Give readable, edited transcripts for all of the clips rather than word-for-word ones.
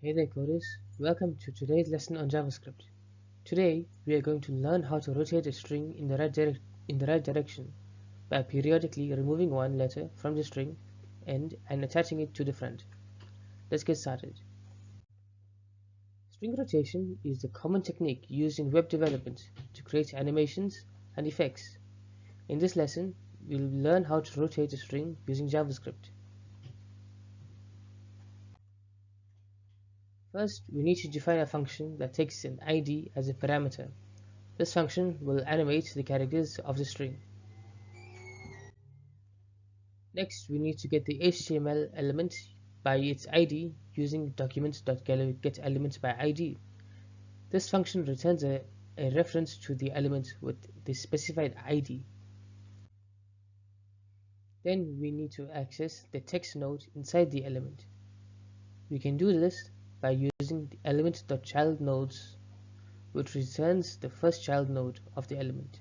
Hey there coders, welcome to today's lesson on JavaScript. Today we are going to learn how to rotate a string in the right direction by periodically removing one letter from the string end and attaching it to the front. Let's get started. String rotation is the common technique used in web development to create animations and effects. In this lesson, we'll learn how to rotate a string using JavaScript. First, we need to define a function that takes an ID as a parameter. This function will animate the characters of the string. Next, we need to get the HTML element by its ID using document.getElementById. This function returns a reference to the element with the specified ID. Then we need to access the text node inside the element. We can do this by using the element.childNodes, which returns the first child node of the element.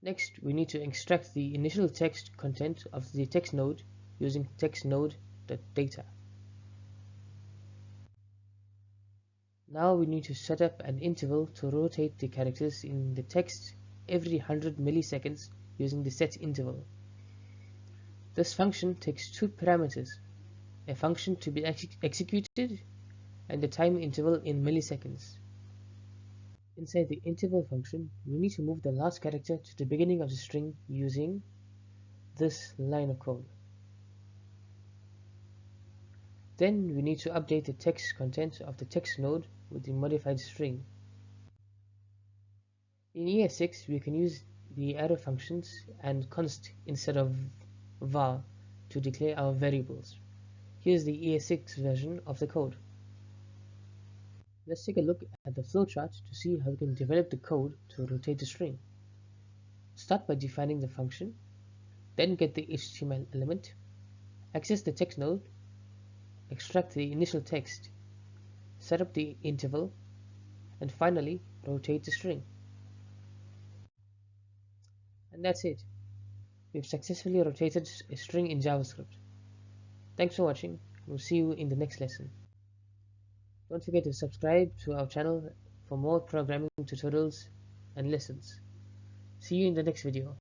Next, we need to extract the initial text content of the text node using textNode.data. Now we need to set up an interval to rotate the characters in the text every 100 milliseconds using the setInterval. This function takes two parameters, a function to be executed and a time interval in milliseconds. Inside the interval function, we need to move the last character to the beginning of the string using this line of code. Then we need to update the text content of the text node with the modified string. In ES6, we can use the arrow functions and const instead of var to declare our variables. Here's the ES6 version of the code. Let's take a look at the flowchart to see how we can develop the code to rotate the string. Start by defining the function, then get the HTML element, access the text node, extract the initial text, set up the interval, and finally rotate the string. And that's it. We've successfully rotated a string in JavaScript. Thanks for watching. We'll see you in the next lesson. Don't forget to subscribe to our channel for more programming tutorials and lessons. See you in the next video.